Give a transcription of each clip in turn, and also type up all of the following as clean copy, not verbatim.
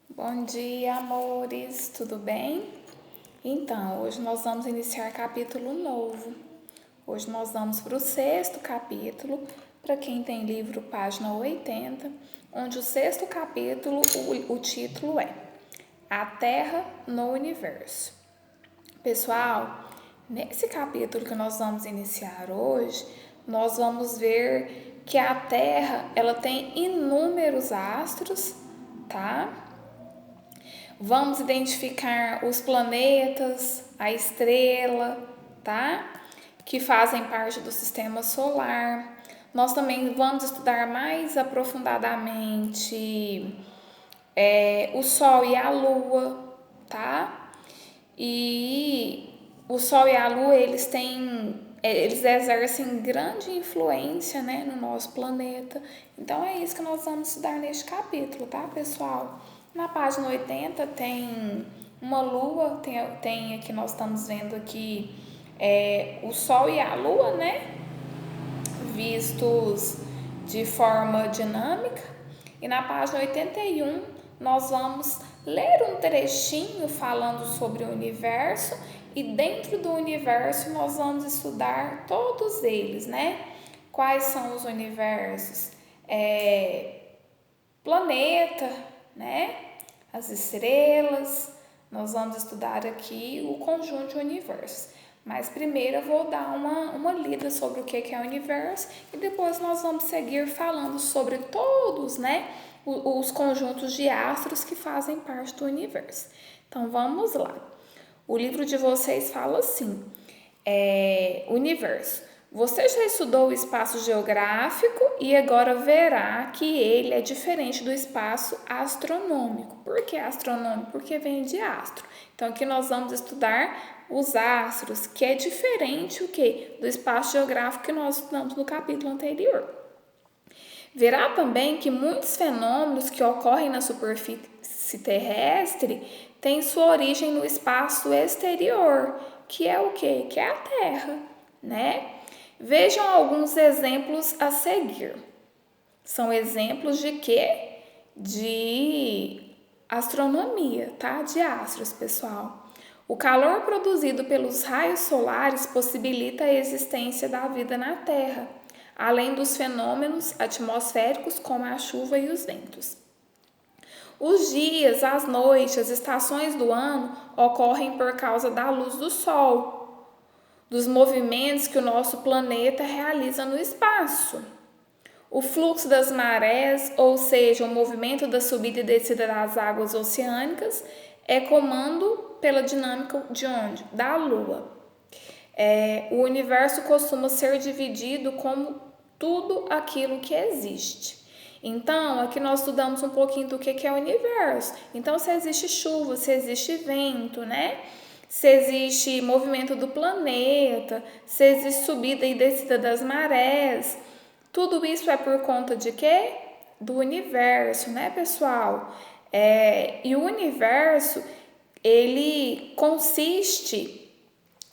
Bom dia, amores, tudo bem? Então, hoje nós vamos iniciar capítulo novo. Hoje nós vamos para o sexto capítulo, para quem tem livro, página 80, onde o sexto capítulo, o título é A Terra no Universo. Pessoal, nesse capítulo que nós vamos iniciar hoje, nós vamos ver que a Terra, ela tem inúmeros astros, tá? Vamos identificar os planetas, a estrela, tá? Que fazem parte do sistema solar. Nós também vamos estudar mais aprofundadamente o Sol e a Lua, tá? E o Sol e a Lua, eles exercem grande influência, né, no nosso planeta. Então é isso que nós vamos estudar neste capítulo, tá, pessoal? Na página 80 tem uma lua, tem aqui, nós estamos vendo aqui o Sol e a Lua, né, vistos de forma dinâmica. E na página 81 nós vamos ler um trechinho falando sobre o universo, e dentro do universo nós vamos estudar todos eles, né? Quais são os universos? Planeta, né? As estrelas. Nós vamos estudar aqui o conjunto de universos. Mas primeiro eu vou dar uma lida sobre o que é o universo, e depois nós vamos seguir falando sobre todos, né, os conjuntos de astros que fazem parte do universo. Então vamos lá. O livro de vocês fala assim: universo. Você já estudou o espaço geográfico e agora verá que ele é diferente do espaço astronômico. Por que astronômico? Porque vem de astro. Então aqui nós vamos estudar os astros, que é diferente o quê? Do espaço geográfico que nós estudamos no capítulo anterior. Verá também que muitos fenômenos que ocorrem na superfície terrestre têm sua origem no espaço exterior, que é o quê? Que é a Terra, né? Vejam alguns exemplos a seguir. São exemplos de quê? De astronomia, tá? De astros, pessoal. O calor produzido pelos raios solares possibilita a existência da vida na Terra, além dos fenômenos atmosféricos como a chuva e os ventos. Os dias, as noites, as estações do ano ocorrem por causa da luz do Sol, dos movimentos que o nosso planeta realiza no espaço. O fluxo das marés, ou seja, o movimento da subida e descida das águas oceânicas, é comando pela dinâmica de onde? Da Lua. O universo costuma ser dividido como tudo aquilo que existe. Então, aqui nós estudamos um pouquinho do que é o universo. Então, se existe chuva, se existe vento, né? Se existe movimento do planeta, se existe subida e descida das marés. Tudo isso é por conta de quê? Do universo, né, pessoal? E o universo, ele consiste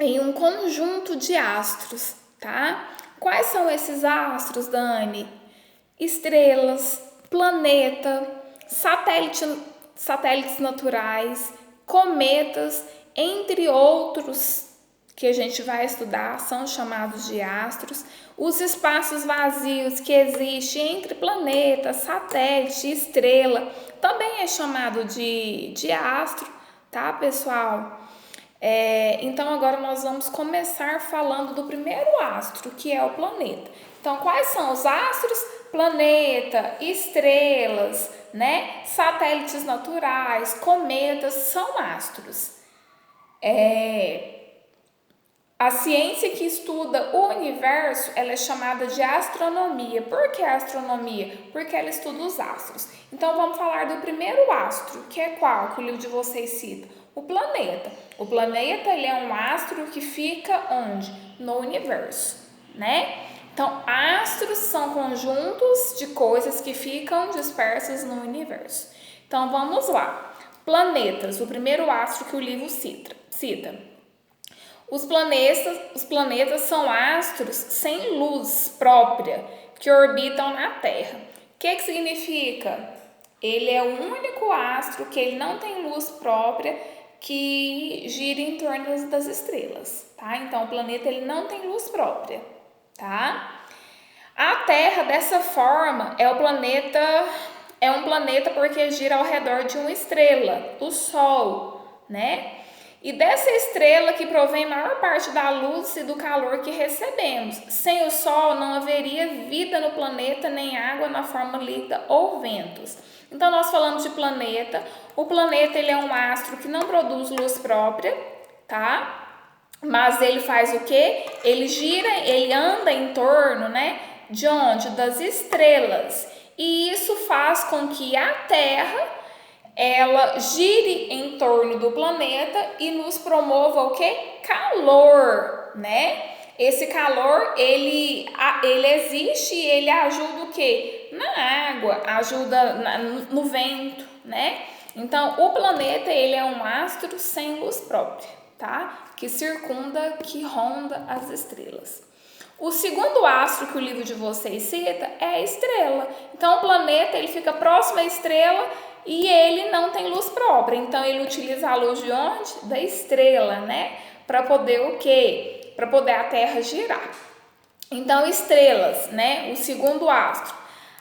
em um conjunto de astros, tá? Quais são esses astros, Dani? Estrelas, planeta, satélites naturais, cometas, entre outros que a gente vai estudar, são chamados de astros. Os espaços vazios que existem entre planeta, satélite e estrela também é chamado de astro, tá, pessoal? Então agora nós vamos começar falando do primeiro astro, que é o planeta. Então, quais são os astros? Planeta, estrelas, né? Satélites naturais, cometas, são astros. A ciência que estuda o universo, ela é chamada de astronomia. Por que astronomia? Porque ela estuda os astros. Então vamos falar do primeiro astro, que é qual? Que o livro de vocês cita? O planeta. O planeta, ele é um astro que fica onde? No universo, né? Então, astros são conjuntos de coisas que ficam dispersas no universo. Então vamos lá. Planetas, o primeiro astro que o livro cita. Os planetas são astros sem luz própria que orbitam na Terra. O que significa? ele é o único astro que ele não tem luz própria que gira em torno das estrelas, tá? Então, o planeta ele não tem luz própria, tá? A Terra, dessa forma, é um planeta porque gira ao redor de uma estrela, o Sol, né? E dessa estrela que provém a maior parte da luz e do calor que recebemos. Sem o Sol não haveria vida no planeta, nem água na forma líquida ou ventos. Então nós falamos de planeta. O planeta ele é um astro que não produz luz própria, tá? Mas ele faz o quê? Ele gira, ele anda em torno, né? De onde? Das estrelas. E isso faz com que a Terra ela gire em torno do planeta e nos promova o que? Calor, né? Esse calor, ele existe e ele ajuda o quê? Na água, ajuda no vento, né? Então, o planeta, ele é um astro sem luz própria, tá? Que circunda, que ronda as estrelas. O segundo astro que o livro de vocês cita é a estrela. Então, o planeta, ele fica próximo à estrela e ele não tem luz própria, então ele utiliza a luz de onde? Da estrela, né? Para poder o quê? Para poder a Terra girar. Então, estrelas, né? O segundo astro.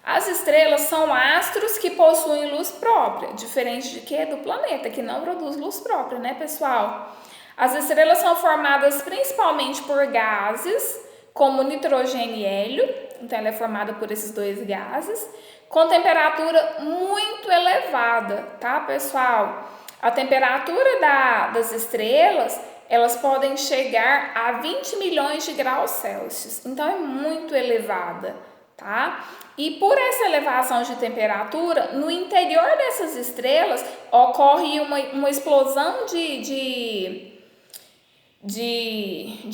As estrelas são astros que possuem luz própria, diferente de quê? Do planeta, que não produz luz própria, né, pessoal? As estrelas são formadas principalmente por gases, como nitrogênio e hélio, então ela é formada por esses dois gases, com temperatura muito elevada, tá, pessoal? A temperatura das estrelas, elas podem chegar a 20 milhões de graus Celsius, então é muito elevada, tá? E por essa elevação de temperatura, no interior dessas estrelas ocorre uma explosão de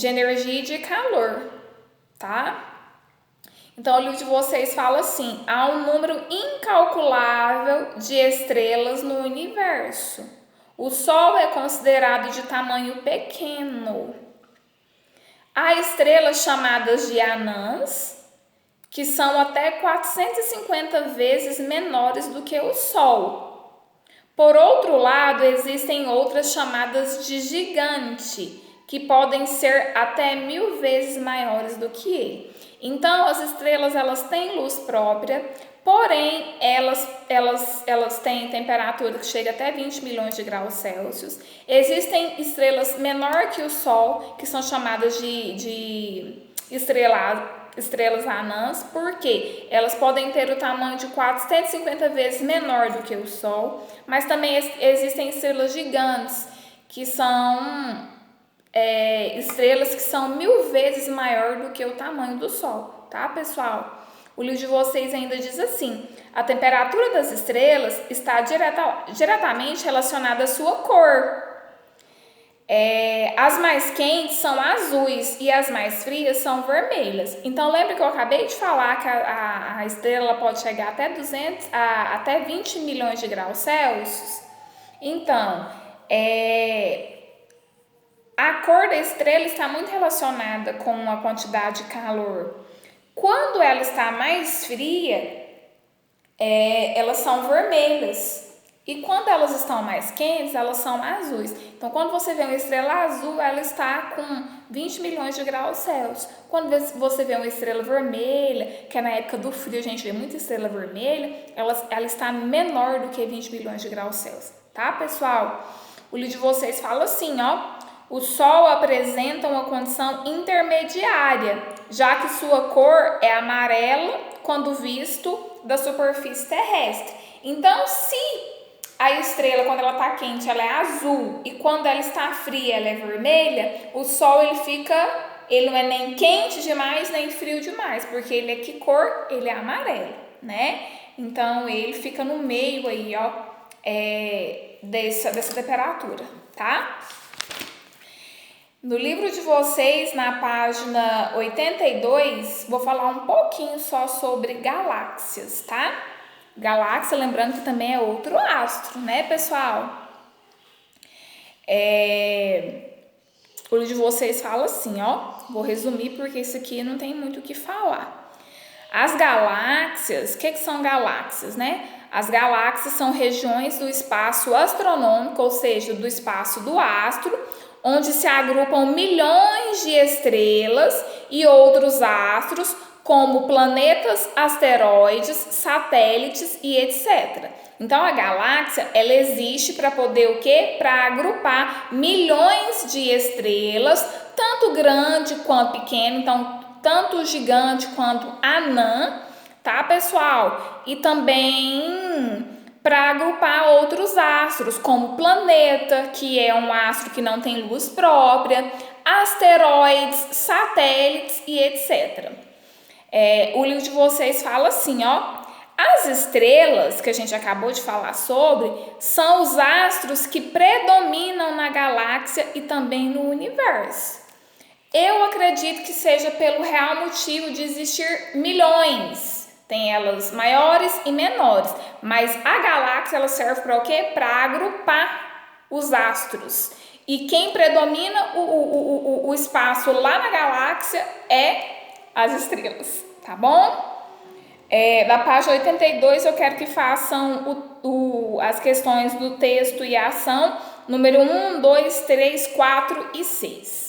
energia e de calor, tá? Então, o livro de vocês fala assim: há um número incalculável de estrelas no universo. O Sol é considerado de tamanho pequeno. Há estrelas chamadas de anãs, que são até 450 vezes menores do que o Sol. Por outro lado, existem outras chamadas de gigante, que podem ser até 1000 vezes maiores do que ele. Então, as estrelas elas têm luz própria, porém elas têm temperatura que chega até 20 milhões de graus Celsius. Existem estrelas menor que o Sol, que são chamadas de estrelas anãs, porque elas podem ter o tamanho de 450 vezes menor do que o Sol, mas também existem estrelas gigantes, que são estrelas que são 1000 vezes maior do que o tamanho do Sol, tá, pessoal? O livro de vocês ainda diz assim: a temperatura das estrelas está diretamente relacionada à sua cor. As mais quentes são azuis e as mais frias são vermelhas. Então, lembra que eu acabei de falar que a estrela pode chegar até 20 milhões de graus Celsius? Então, a cor da estrela está muito relacionada com a quantidade de calor. Quando ela está mais fria, elas são vermelhas. E quando elas estão mais quentes, elas são azuis. Então, quando você vê uma estrela azul, ela está com 20 milhões de graus Celsius. Quando você vê uma estrela vermelha, que é na época do frio, a gente vê muita estrela vermelha, ela está menor do que 20 milhões de graus Celsius. Tá, pessoal? O livro de vocês fala assim, ó: o Sol apresenta uma condição intermediária, já que sua cor é amarela quando visto da superfície terrestre. Então, se a estrela, quando ela está quente, ela é azul, e quando ela está fria, ela é vermelha, o Sol ele não é nem quente demais, nem frio demais, porque ele é que cor? Ele é amarelo, né? Então, ele fica no meio aí, ó, dessa temperatura, tá? No livro de vocês, na página 82, vou falar um pouquinho só sobre galáxias, tá? Galáxia, lembrando que também é outro astro, né, pessoal? O livro de vocês fala assim, ó. Vou resumir porque isso aqui não tem muito o que falar. As galáxias, o que são galáxias, né? As galáxias são regiões do espaço astronômico, ou seja, do espaço do astro, onde se agrupam milhões de estrelas e outros astros, como planetas, asteroides, satélites e etc. Então a galáxia, ela existe para poder o quê? Para agrupar milhões de estrelas, tanto grande quanto pequeno, então tanto gigante quanto anã, tá, pessoal? E também para agrupar outros astros, como planeta, que é um astro que não tem luz própria, asteroides, satélites e etc. O livro de vocês fala assim, ó. As estrelas, que a gente acabou de falar sobre, são os astros que predominam na galáxia e também no universo. Eu acredito que seja pelo real motivo de existir milhões. Tem elas maiores e menores, mas a galáxia ela serve para o quê? Para agrupar os astros. E quem predomina o espaço lá na galáxia é as estrelas, tá bom? Da página 82 eu quero que façam as questões do texto e a ação, número 1, 2, 3, 4 e 6.